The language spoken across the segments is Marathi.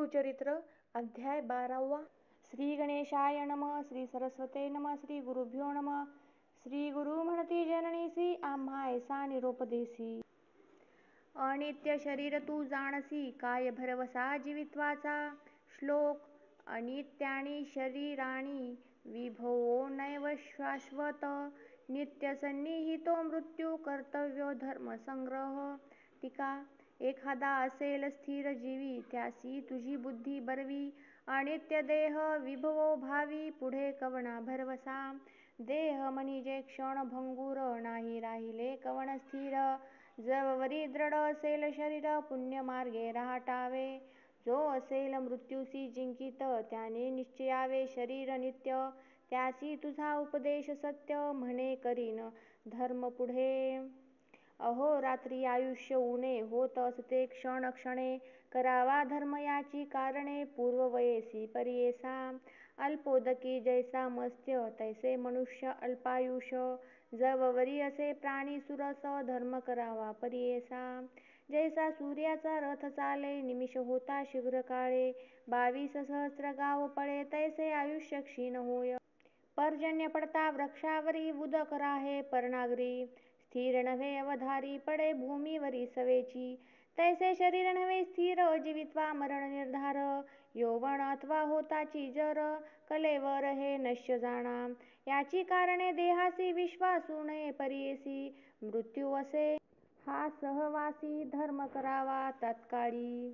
गुरुचरित्र अध्याय 12. श्री गणेशाय नमः. श्री सरस्वते नमः. श्री गुरुभ्यो नमः. श्री गुरु म्हणती जननीसी आम्हा ऐसा निरोप देसी. अनित्य शरीर तू जाणसी काय भरवसा जीवित्वाचा. श्लोक. अनित्यानी शरीराणी विभवो नैव शाश्वत. नित्य सन्निहितो मृत्यू कर्तव्यो धर्म संग्रह. टीका. एखादा असेल स्थिर जीवी त्यासी तुझी बुद्धी बरवी. अनित्य देह विभवो भावी पुढे कवना भरवसा. देह म्हणजे क्षण भंगूर नाही राहिले कवण स्थिर. जववरी दृढ असेल शरीर पुण्य मार्गे राहटावे. जो असेल मृत्यूसी जिंकित त्याने निश्चयावे शरीर नित्य. त्यासी तुझा उपदेश सत्य म्हणे करीन धर्म पुढे. अहो रात्री आयुष्य उणे होत असते क्षण क्षणे. करावा धर्म याची कारणे पूर्ववयेसी परियेसा. अल्पोदकी जैसा मत्स्य तैसे मनुष्य अल्पायुष. जववरी असे प्राणी सुरस धर्म करावा परियेसा. जैसा सूर्याचा रथ चाले निमिष होता शीघ्र काळे. 22 सहस्र गाव पळे तैसे आयुष्य क्षीण होय. पर्जन्य पडता वृक्षावरी उदक राहे पर्णागरी. स्थिर नव्हे अवधारी पडे भूमीवरी सवेची. तैसे शरीर नव्हे स्थिर जीवित्वा मरण निर्धार. यौवन अथवा होताची जर कलेवर हे नश्य जाणा. याची कारणे देहासी विश्वासू नये परियेसी. मृत्यू असे हा सहवासी धर्म करावा तात्काळी.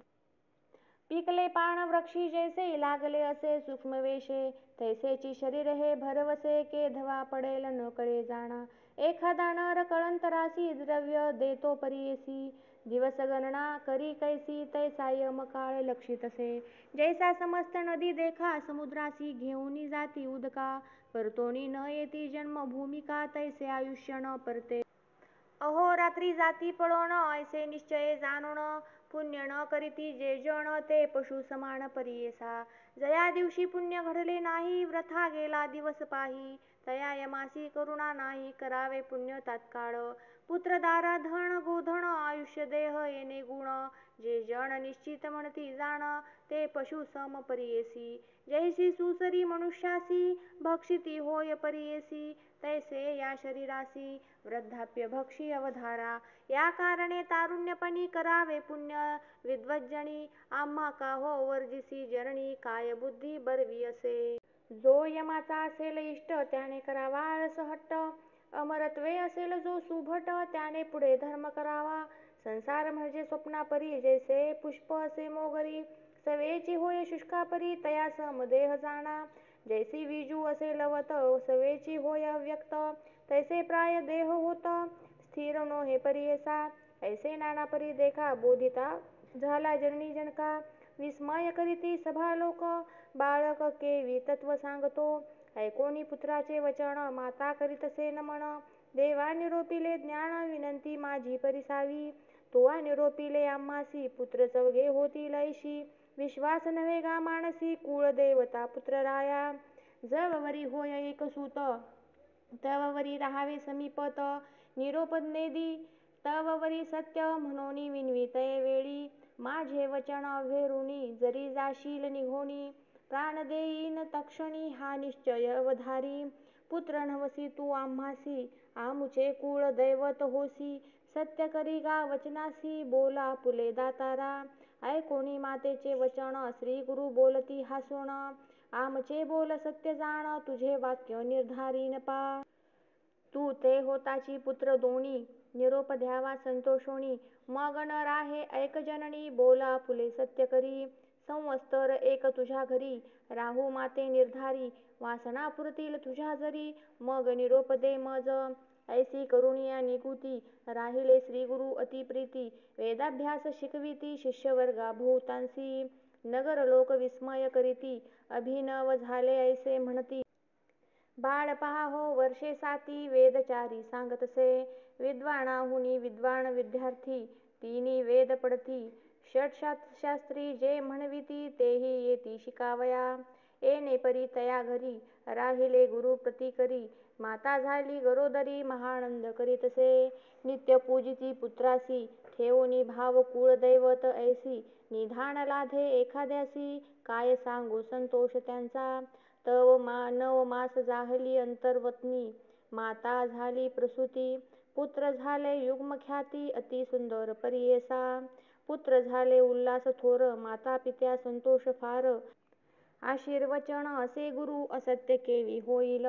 पिकले पान वृक्षी जैसे लागले असे सूक्ष्म वेशे. तैसेची शरीर हे भरवसे केधवा पडेल न कळे जाणा. एखादा नर कळंतरासी द्रव्य देतो परियेसी. दिवस गणना करी कैसी तैसा यमकाळ लक्षितसे. जैसा समस्त नदी देखा समुद्रासी घेऊनी जाती उदका. परतोनी न येती जन्म भूमिका तैसे आयुष्य न परते. अहो रात्री जाती पळोन ऐसे निश्चये जाणोन. पुण्य न करीती जे जण ते पशु समान परियेसा. जया दिवशी पुण्य घडले नाही वृथा गेला दिवस पाही. तया यमासी करुणा नाही करावे पुण्य तात्काळ. पुत्र दारा धन गोधन आयुष्य देह येणे गुण. जे जण निश्चित म्हणती जाण ते पशु सम परियेसी. जैसी सुसरी मनुष्यासी भक्षिती होय परियेसी. तैसे या शरीरासी वृद्धाप्य भक्षी अवधारा. या कारणे तारुण्यपणी करावे पुण्य विद्वज्जनी. आम्हा का हो वर्जिसी जननी काय बुद्धी बरवी असे. जो यमाचा असेल इष्ट त्याने करावा आळस हट्ट. अमरत्वे असेल जो सुभट त्याने पुढे धर्म करावा. संसार म्हणजे स्वप्नापरी जैसे पुष्प असे मोगरी. सवेची होय शुष्कापरी तया सम देह जाणा. जैसी विजू असे लवत सवेची होय अव्यक्त. तैसे प्राय देह होत स्थिर नोहे परियेसा. ऐसे नाना परी देखा बोधिता झाला जननी जनका. विस्मय करीती सभा लोक बाळक केवी तत्व सांगतो. ऐकोनी पुत्राचे वचन माता करीतसे नमन. देवा निरोपिले ज्ञान विनंती माझी परिसावी. तुवा निरोपिले आम्हासी पुत्र चौघे होतील ऐशी. विश्वास नव्हे गा मानसी कुळ देवता पुत्र राया. जववरी होय एक सूत तववरी राहावे समीपत. निरोप नेदी तववरी सत्य म्हणोनी विनवी तये वेळी. माझे वचन अव्हेरुनी जरी जाशील निघोनी. प्राण देईन तक्षणी हा निश्चय अवधारी. पुत्र नवसी तू आम्हासी आमुचे कुळ दैवत होसी. सत्य करी गा वचनासी बोला पुले दातारा. ऐकोनी मातेचे वचन श्री गुरु बोलती हासोन. आमचे बोल सत्य जाण तुझे वाक्य निर्धारीन पा. तू ते होताची पुत्र दोणी निरोप द्यावा संतोषोनी. मग न राहे ऐक जननी बोला फुले सत्य करी. संवत्सर एक तुझ्या घरी राहू माते निर्धारी. वासना पुरतील तुझ्या जरी मग निरोप दे मज. ऐसी करुणिया निकुती राहिले श्री गुरु अति प्रीती. वेदाभ्यास शिकविती शिष्यवर्गा बहुतांसी. नगर लोक विस्मय करीती अभिनव झाले ऐसे म्हणती. बाळ पहा हो वर्षे 7 वेदचारी सांगतसे. विद्वानाहुनी विद्वान विद्यार्थी तिनी वेद पडती. षटशास्त्री जे म्हणविती तेही येती शिकावया. येणे परी तया घरी राहिले गुरु प्रती करी. माता झाली गरोदरी महानंद करीतसे. नित्य पूजिती पुत्रासी ठेवूनी भाव कुळदैवत ऐसी निधान लाधे एखाद्यासी काय सांगू संतोष त्यांचा तव 9 मास जाहली अंतर्वतनी माता झाली प्रसूती पुत्र झाले युग्मख्याती अति सुंदर परियेसा पुत्र झाले उल्हास थोर माता पित्या संतोष फार आशीर्वचन असे गुरु असत्य केवी होईल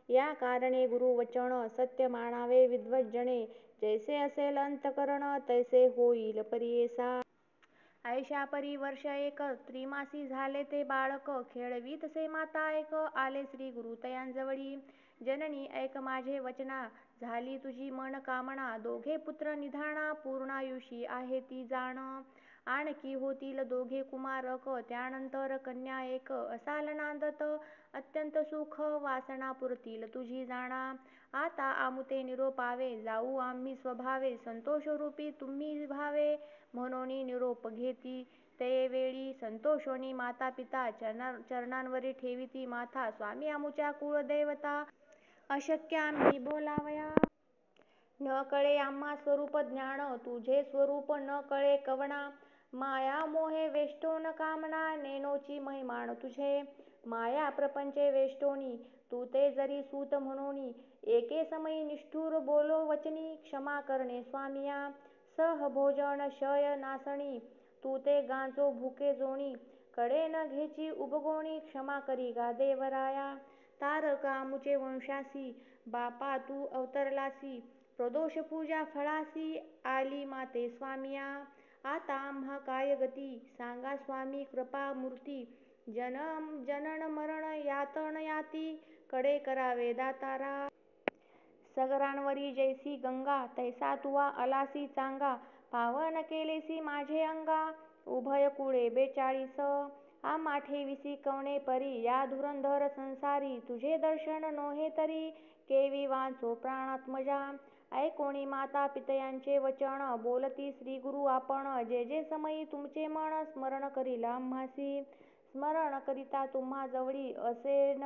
या कारणे गुरुवचन सत्य मानावे विद्वज्जने जैसे असेल अंतकरण तैसे होईल परियेसा ऐशा परी वर्ष एक त्रिमासी झाले ते बाळक खेळवीत से माता एक आले श्री गुरु तयांजवळी जननी ऐक माझे वचना झाली तुझी मन कामना दोघे पुत्र निधाना पूर्णायुषी आहे ती जाण आणखी होतील दोघे कुमारक त्यानंतर कन्या एक असाल नांदत अत्यंत सुख वासना पुरतील तुझी जाणा आता आमुते निरोपावे जाऊ आम्ही स्वभावे संतोषरूपी तुम्ही भावे म्हणून निरोप घेती ते वेळी संतोषोनी माता पिता चरणांवरी ठेविती माथा स्वामी आमुच्या कुळदेवता अशक्य आम्ही बोलावया न कळे आम्हा स्वरूप ज्ञान तुझे स्वरूप न कळे कवना माया मोहे वेष्टोन कामना नेनोची महिमान तुझे माया प्रपंचे वेष्टोनी तू ते जरी सूत म्हणूनी एके समयी निष्ठुर बोलो वचनी क्षमा करणे स्वामिया सहभोजन शय नासणी तू ते गांजो भुके जोणी कडे न घेची उबगोणी क्षमा करी गा देवराया तारका आमुचे वंशासी बापा तू अवतरलासी प्रदोष पूजा फळासी आली माते स्वामिया आता आम्हा काय गती सांगा स्वामी कृपा मूर्ती जनन मरण यातन याती कडे करावे दातारा सगरांवरी जैसी गंगा तैसा तुवा अलासी चांगा पावन केलेसी माझे अंगा उभय कुळे 42 आम्हा ठेविसी कवणे परी या धुरंधर संसारी तुझे दर्शन नोहे तरी केवी वांचो प्राणात्मजा ऐकोणी माता पितयांचे वचन बोलती श्री गुरु आपण जे जे समयी तुमचे मन स्मरण करील आम्हासी स्मरण करिता तुम्हा जवळी असेन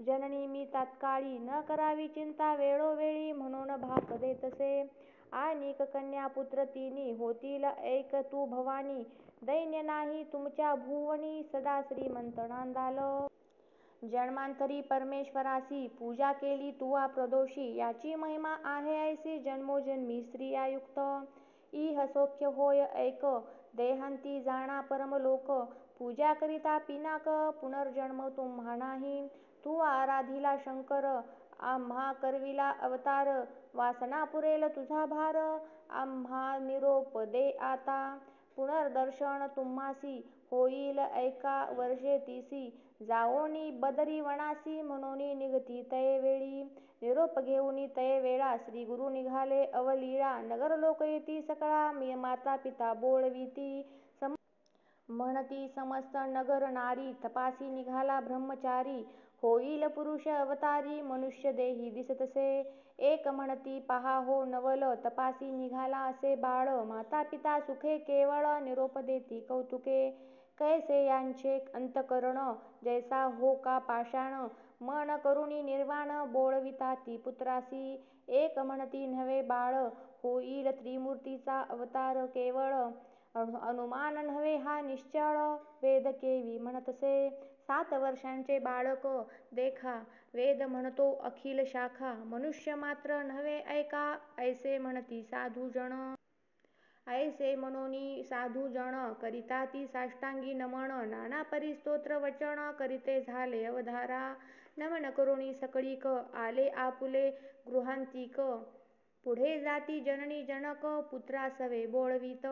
जननी मी तात्काळी न करावी चिंता वेळोवेळी म्हणून भाक देतसे आणिक कन्या पुत्र तिनी होतील ऐक तू भवानी दैन्य नाही तुमच्या भुवनी सदा श्रीमंत नांदाल जन्मांतरी परमेश्वरासी पूजा केली तुवा प्रदोषी याची महिमा आहे ऐसी जन्मोजन्मी स्त्रियायुक्त इह सौख्य होय ऐक देहांती जाणा परमलोक पूजा करिता पिनाक पुनर्जन्म तुम्हा नाही तू आराधिला शंकर आम्हा करविला अवतार वासना पुरेल तुझा भार आम्हा निरोप दे आता पुनर्दर्शन तुम्हासी होईल ऐका वर्षे 30 जाओनी बदरी वनासी म्हणून निघती तये वेळी निरोप घेऊनी तये वेळा श्री गुरु निघाले अवलीळा नगर लोक येती सकळा माता पिता बोळविती म्हणती समस्त नगर नारी तपासी निघाला ब्रह्मचारी होईल पुरुष अवतारी मनुष्य देही दिसतसे एक म्हणती पहा हो नवल तपासी निघाला असे बाळ माता पिता सुखे केवळ निरोप देती कौतुके कैसे यांचे अंतकरण जैसा हो का पाषाण मन करुणी निर्वाण बोळविताती पुत्रासी एक म्हणती नव्हे बाळ होईल त्रिमूर्तीचा अवतार केवळ अनुमान नव्हे हा निश्चळ वेद केवी म्हणतसे 7 वर्षांचे बाळक देखा वेद म्हणतो अखिल शाखा मनुष्य मात्र नव्हे ऐका ऐसे म्हणती साधुजन ऐसे म्हणोनी साधुजन करिता ती साष्टांगी नमन नाना परी स्तोत्र वचन करिते झाले अवधारा नमन करुणी सकळीक आले आपुले गृहांतिक पुढे जाती जननी जनक पुत्रासवे बोळवीत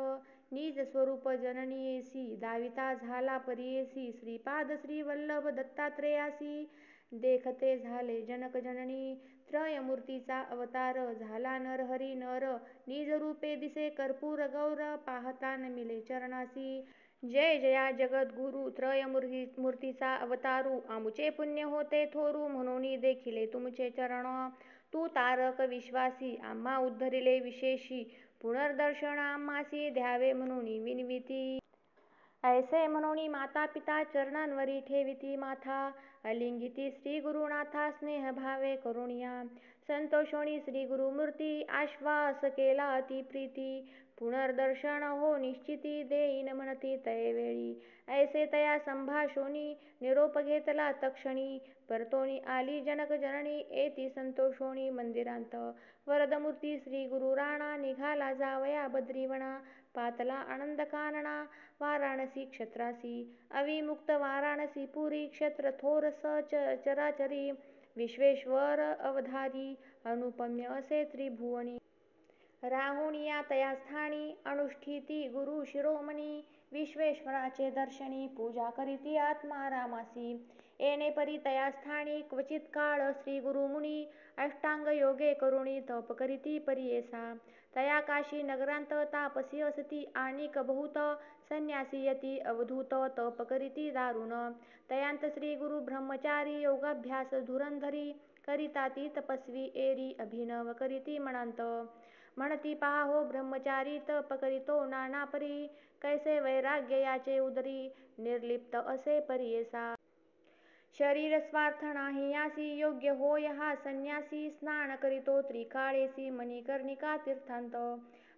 निज स्वरूप जननीयेसी दाविता झाला परियेसी श्रीपाद श्रीवल्लभ दत्तात्रेयासी देखते झाले जनक जननी त्रयमूर्तीचा अवतार झाला नरहरी नर निज रूपे दिसे कर्पूर गौर पाहता नमिले चरणासी जय जया जगद्गुरु त्रयमूर्तीचा अवतारू आमुचे पुण्य होते थोरू म्हणून देखिले तुमचे चरण तू तारक विश्वासी आम्हा उद्धरिले विशेषी पुनर्दर्शन आम्हासी द्यावे म्हणून विनविती ऐसे म्हणून माता पिता चरणांवरी ठेविती माथा अलिंगिती श्री गुरुनाथा स्नेह भावे करुणिया संतोषोनी श्री गुरुमूर्ती आश्वास केला अति प्रीती. पुनर्दर्शन हो निश्चिती देईन म्हणती तये वेळी. ऐसे तया संभाषोनी निरोप घेतला तक्षणी. परतोनी आली जनक जननी येती संतोषोनी मंदिरांत. वरदमूर्ती श्री गुरु राणा निघाला जावया बद्रीवना. पातला आनंद कानना वाराणसी क्षेत्रासी. अविमुक्त वाराणसी पुरी क्षेत्र थोर चराचरी. विश्वेश्वर अवधारी अनुपम्य असे त्रिभुवनी. राहुनिया तया स्थानी अनुष्ठिती गुरु शिरोमणी. विश्वेश्वराचे दर्शनी पूजा करीती आत्मा रामासी. येणे परी तया स्थानी क्वचित काळ श्री गुरुमुनी. अष्टांग योगे करुणी तप करीती परियेसा. तया काशी नगरांत तापसी असती आणिक बहुत. संन्यासी यती अवधूत तप करीती दारुण. तयांत श्री गुरु ब्रह्मचारी योगाभ्यास धुरंधरी. करिता ती तपस्वी एरी अभिनव करीती मनांत. म्हणती पहा हो ब्रह्मचारी तप करीतो नाना परी. कैसे वैराग्य याचे उदरी निर्लिप्त असे परियेसा. शरीर स्वार्थ नाही यासी योग्य होय हा संन्यासी. स्नान करीतो त्रिकाळेसी मणिकर्णिका तीर्थांत.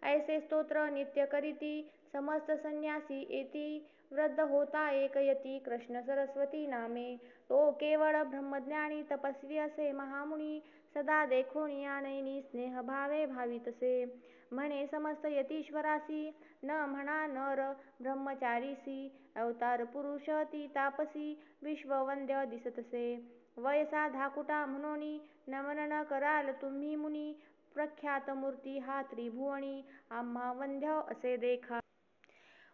ऐसे स्तोत्र नित्य करीती समस्त संन्यासी येती. वृद्ध होता एक यती कृष्ण सरस्वती नामे. तो केवळ ब्रह्मज्ञानी तपस्वी असे महामुनी. सदा देखोनिया नयनी स्नेह भावे भावितसे. म्हणे समस्त यतीश्वरासी न म्हणा नर ब्रह्मचारीसी. अवतार पुरुष ती तापसी विश्ववंद्य दिसतसे. वयसा धाकुटा म्हणोनी नमन न कराल तुम्ही मुनी. प्रख्यात मूर्ती हा त्रिभुवनी आम्हा वंद्य असे देखा.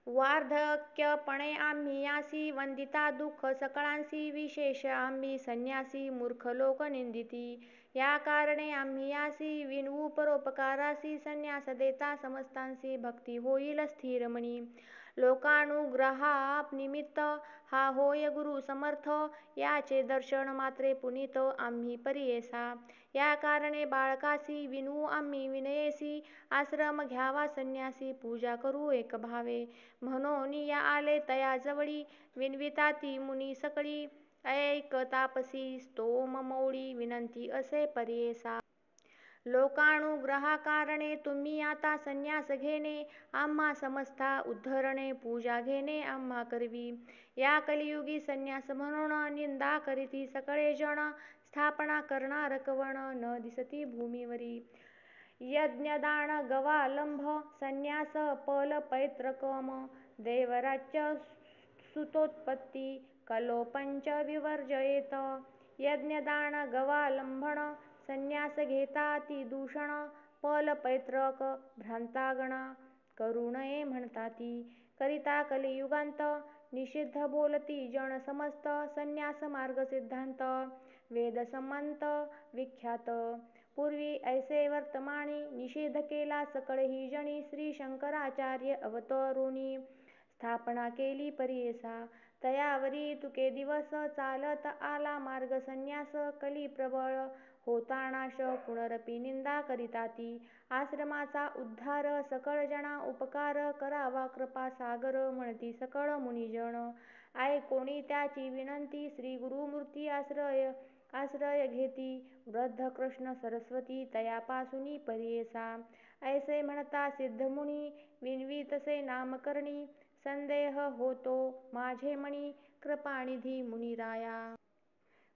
वार्धक्यपणे आम्ही यासी वंदिता दुःख सकळांसी. विशेष आम्ही संन्यासी मूर्ख लोक निंदिती. या कारणे आम्ही यासी विनवू परोपकारासी. संन्यास देता समस्तांसी भक्ती होईल स्थिरमणी. लोकानुग्रहानिमित्त हा होय गुरु समर्थ. याचे दर्शन मात्रे पुनीत आम्ही परियेसा. या कारणे बाळकासी विनवू आम्ही विनयेसी. आश्रम घ्यावा संन्यासी पूजा करू एक भावे. म्हणोनिया आले तया जवळी विनविता ती मुनी सकळी. ऐक तापसी स्तोम मौळी विनंती असे परियेसा. लोकानुग्रहाकारणे तुम्ही आता संन्यास घेणे. आम्हा समस्ता उद्धरणे पूजा घेणे आम्हा करवी. या कलियुगी संन्यास म्हणून निंदा करीती सकळे जण. स्थापना करणार कवण न दिसती भूमीवरी. यज्ञदान गवालंभ संन्यास पल पैतृकम. देवराज्य सुतोत्पत्ती कलोपंच विवर्जयेत. यज्ञदान गवालंभन संन्यास घेता ती दूषण. पल पैतृक भ्रांतागणा करू नये म्हणताती. करिता कलियुगांत निषिद्ध बोलती जण समस्त. संन्यास मार्ग सिद्धांत वेदसंमत विख्यात. पूर्वी ऐसे वर्तमानी निषेध केला सकळही जणी. श्री शंकराचार्य अवतरोनी स्थापना केली परियेसा. तयावरी तुके दिवस चालत आला मार्ग संन्यास. कली प्रबळ होता नाश पुनरपि निंदा करिताती. आश्रमाचा उद्धार सकळ जना उपकार करावा कृपा सागर म्हणती सकळ मुनिजन. ऐकोनी त्याची विनंती श्री गुरुमूर्ती आश्रय घेती. वृद्ध कृष्ण सरस्वती तयापासूनी परियेसा. ऐसे म्हणता सिद्धमुनी विनवीतसे नामकरणी. संदेह होतो माझे मनी कृपानिधी मुनिराया.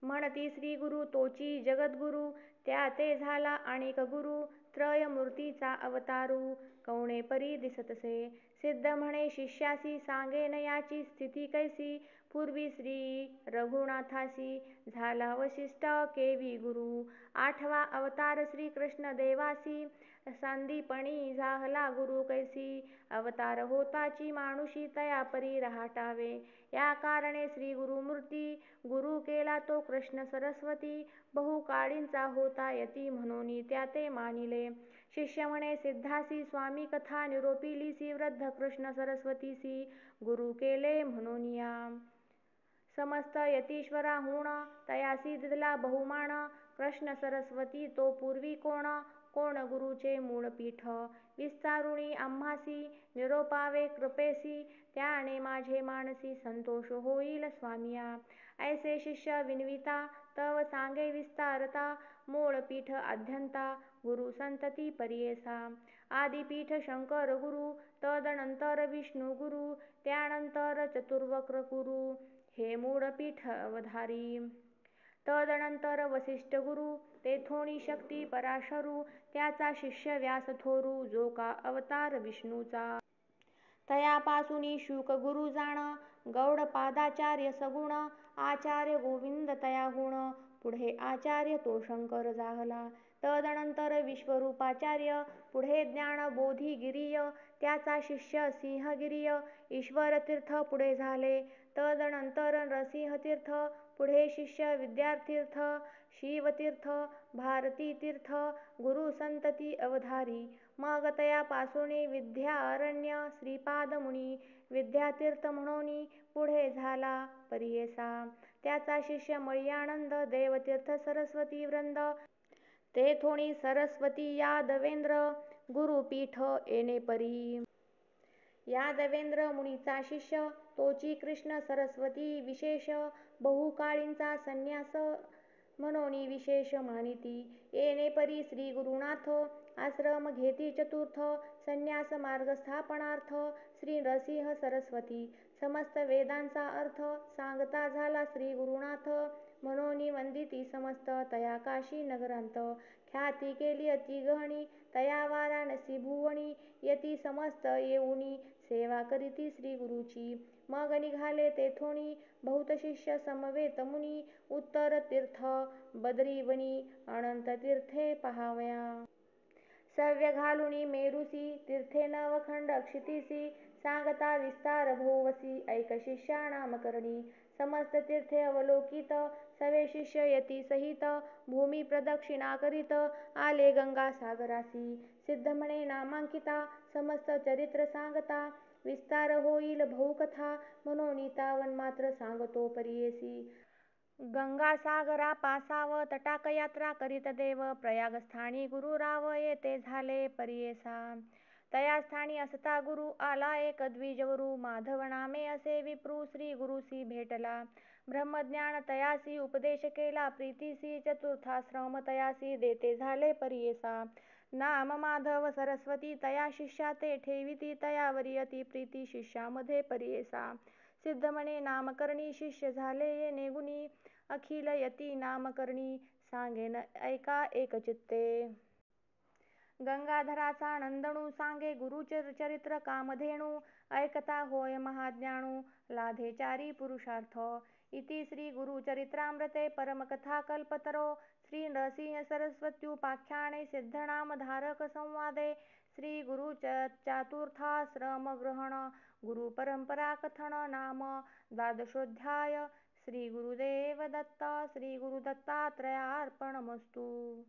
म्हणती श्री गुरु तोची जगद्गुरु. त्या ते झाला आणिक गुरु. त्रयमूर्तीचा अवतारू कवणे परी दिसतसे. सिद्ध म्हणे शिष्यासी सांगेन याची स्थिती कैसी. पूर्वी श्री रघुनाथासी झाला वसिष्ठ केवी गुरु. आठवा अवतार श्री कृष्ण देवासी. सांदीपणी झाला गुरु कैसी. अवतार होताची मानुषी तया परी रहाटावे. या कारणे श्री गुरुमूर्ती गुरु केला तो कृष्ण सरस्वती. बहुकाळींचा होता यती म्हणून त्या ते मानिले. शिष्य म्हणे सिद्धासी स्वामी कथा निरोपिलीसी. वृद्ध कृष्ण सरस्वतीसी गुरु केले म्हणूनिया. समस्त यतीश्वराहून तयासी दिला बहुमान. कृष्ण सरस्वती तो पूर्वी कोण. कोण गुरुचे मूळ पीठ. विस्तारुणी आम्हासी निरोपावे कृपेसी. त्याने माझे मानसी संतोष होईल स्वामिया. ऐसे शिष्य विनविता तव सांगे विस्तारता. मूळ पीठ आद्यंता गुरु संतती परियेसा. आदिपीठ शंकर गुरु तदनंतर विष्णू गुरु त्यानंतर चतुर्वक्र गुरु हे मूळ पीठ अवधारी. तदनंतर वसिष्ठ गुरु तेथोनी शक्ती पराशरू त्याचा शिष्य व्यास थोरू जो का अवतार विष्णूचा. तयापासूनी शुक गुरु जाण गौडपादाचार्य सगुण आचार्य गोविंद तयाहुण पुढे आचार्य तो शंकर जाहला. तदनंतर विश्वरूपाचार्य पुढे ज्ञान बोधिगिरीय त्याचा शिष्य सिंहगिरीय ईश्वरतीर्थ पुढे झाले. तदनंतर नरसिंहतीर्थ पुढे शिष्य विद्यातीर्थ शिवतीर्थ भारतीतीर्थ गुरु संतती अवधारी. मग तयापासूनी विद्यारण्य श्रीपादमुनी विद्यातीर्थ म्हणूनी पुढे झाला परियेसा. त्याचा शिष्य मळीयानंद देवतीर्थ सरस्वती वृंद तेथोनी सरस्वती यादवेंद्र गुरुपीठ येणे परी. यादवेंद्र मुनीचा शिष्य तोची कृष्ण सरस्वती विशेष बहुकाळींचा संन्यास म्हणूनी विशेष मानिती. येणे परी श्री गुरुनाथ आश्रम घेती चतुर्थ संन्यास मार्ग स्थापनार्थ श्री नरसिंह सरस्वती. समस्त वेदांचा अर्थ सांगता झाला श्री गुरुनाथ म्हणूनी वंदिती समस्त तया काशी नगरांत. ख्याती केली अति गहनी तया वाराणसी भुवनी यती समस्त येऊनी सेवा करीती श्री गुरुची. मग निघाले तेथोनी बहुत शिष्य समवेत मुनी उत्तर तीर्थ बद्रीवनी अनंत तीर्थे पहावया. सव्य घालुनी मेरुसी तीर्थे नवखंड क्षितीसी सांगता विस्तार भोवसी ऐक शिष्या नामकरणी. समस्त तीर्थे अवलोकित सवे शिष्य यती सहित भूमी प्रदक्षिणा करीत आले गंगा सागरासी. सिद्ध म्हणे नामांकिता समस्त चरित्र सांगता विस्तार होईल बहुकथा म्हणून तावन मात्र सांगतो परियेसी. गंगासागरा पासाव तटाक यात्रा करीत देव प्रयागस्थानी गुरु राव येथे झाले परियेसा. तया स्थानी असता गुरु आला एक द्विजवरू माधव नामे असे विप्रू श्री गुरुसी भेटला. ब्रह्मज्ञान तयासी उपदेश केला प्रीतीसी चतुर्थाश्रम तयासी देते झाले परियेसा. नाम माधव सरस्वती तया शिष्या ते ठेविती तयावरी अति प्रीती शिष्यामध्ये परियेसा. सिद्ध म्हणे नामकरणी शिष्य झाले येणे गुणी अखिल यती नामकरणी सांगेन ऐका एकचित्ते. गंगाधराचा नंदनू सांगे गुरुचरित्र कामधेनू ऐकता होय महाज्ञानू लाधे चारी पुरुषार्थ. इति श्री गुरुचरित्रामृते परमकथा कल्पतरो श्री नरसिंह सरस्वत्युपाख्याने सिद्धनामधारक संवादे श्री गुरुचातुर्थाश्रमग्रहण गुरुपरंपरा कथन नाम द्वादशोऽध्याय. श्री गुरुदेव दत्त. श्री गुरुदत्तात्रयार्पणमस्तु.